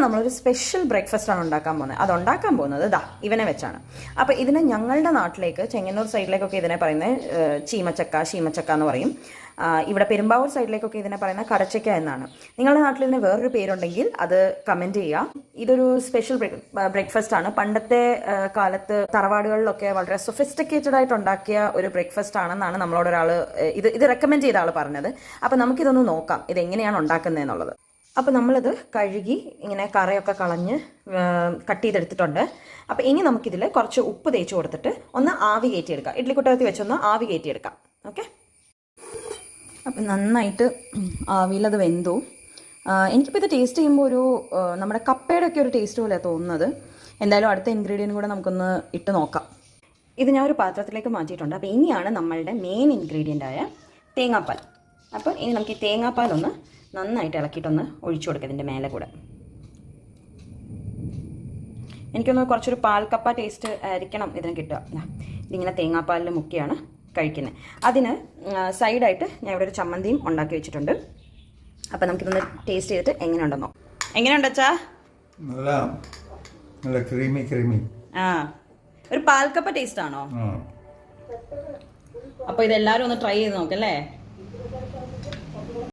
നമ്മളൊരു സ്പെഷ്യൽ ബ്രേക്ക്ഫാസ്റ്റാണ് ഉണ്ടാക്കാൻ പോകുന്നത്. അതുണ്ടാക്കാൻ പോകുന്നത് ഇവനെ വെച്ചാണ്. അപ്പോൾ ഇതിനെ ഞങ്ങളുടെ നാട്ടിലേക്ക് ചെങ്ങന്നൂർ സൈഡിലേക്കൊക്കെ ഇതിനെ പറയുന്നത് ശീമച്ചക്ക എന്ന് പറയും. ഇവിടെ പെരുമ്പാവൂർ സൈഡിലേക്കൊക്കെ ഇതിനെ പറയുന്നത് കടച്ചക്ക എന്നാണ്. നിങ്ങളുടെ നാട്ടിൽ ഇതിന് വേറൊരു പേരുണ്ടെങ്കിൽ അത് കമൻറ്റ് ചെയ്യുക. ഇതൊരു സ്പെഷ്യൽ ബ്രേക്ക്ഫാസ്റ്റ് ആണ്. പണ്ടത്തെ കാലത്ത് തറവാടുകളിലൊക്കെ വളരെ സൊഫിസ്റ്റിക്കേറ്റഡ് ആയിട്ട് ഉണ്ടാക്കിയ ഒരു ബ്രേക്ക്ഫാസ്റ്റ് ആണെന്നാണ് നമ്മളോട് ഒരാൾ ഇത് റെക്കമെൻഡ് ചെയ്ത ആൾ പറഞ്ഞത്. അപ്പോൾ നമുക്കിതൊന്ന് നോക്കാം ഇതെങ്ങനെയാണ് ഉണ്ടാക്കുന്നതെന്നുള്ളത്. അപ്പോൾ നമ്മളിത് കഴുകി ഇങ്ങനെ കറയൊക്കെ കളഞ്ഞ് കട്ട് ചെയ്തെടുത്തിട്ടുണ്ട്. അപ്പോൾ ഇനി നമുക്കിതിൽ കുറച്ച് ഉപ്പ് തേച്ച് കൊടുത്തിട്ട് ഒന്ന് ആവി കയറ്റിയെടുക്കാം. ഇഡ്ഡലിക്കുട്ടകത്തിൽ വെച്ചൊന്ന് ആവി കയറ്റിയെടുക്കാം. ഓക്കെ, അപ്പം നന്നായിട്ട് ആവിയിലത് വെന്തു. എനിക്കിപ്പോൾ ഇത് ടേസ്റ്റ് ചെയ്യുമ്പോൾ ഒരു നമ്മുടെ കപ്പയുടെ ഒക്കെ ഒരു ടേസ്റ്റ് പോലെയാണ് തോന്നുന്നത്. എന്തായാലും അടുത്ത ഇൻഗ്രീഡിയൻറ്റ് കൂടെ നമുക്കൊന്ന് ഇട്ട് നോക്കാം. ഇത് ഞാൻ ഒരു പാത്രത്തിലേക്ക് മാറ്റിയിട്ടുണ്ട്. അപ്പോൾ ഇനിയാണ് നമ്മളുടെ മെയിൻ ഇൻഗ്രീഡിയൻ്റായ തേങ്ങാപ്പാൽ. അപ്പോൾ ഇനി നമുക്ക് ഈ തേങ്ങാപ്പാലൊന്ന് നന്നായിട്ട് ഇളക്കിയിട്ടൊന്ന് ഒഴിച്ചു കൊടുക്കുക ഇതിൻ്റെ മേലെ കൂടെ. എനിക്കൊന്ന് കുറച്ചൊരു പാൽക്കപ്പ ടേസ്റ്റ് ആയിരിക്കണം ഇതിന് കിട്ടുക. ഇതിങ്ങനെ തേങ്ങാപ്പാലിൽ മുക്കിയാണ് കഴിക്കുന്നത്. അതിന് സൈഡായിട്ട് ഞാൻ ഇവിടെ ഒരു ചമ്മന്തിയും ഉണ്ടാക്കി വെച്ചിട്ടുണ്ട്. അപ്പം നമുക്കിതൊന്ന് ടേസ്റ്റ് ചെയ്തിട്ട് എങ്ങനെയുണ്ടെന്നോ. എങ്ങനെയുണ്ട് അച്ഛാ? നല്ല ക്രീമി. ഒരു പാൽക്കപ്പ ടേസ്റ്റ് ആണോ? അപ്പോൾ ഇതെല്ലാവരും ഒന്ന് ട്രൈ ചെയ്ത് നോക്കല്ലേ.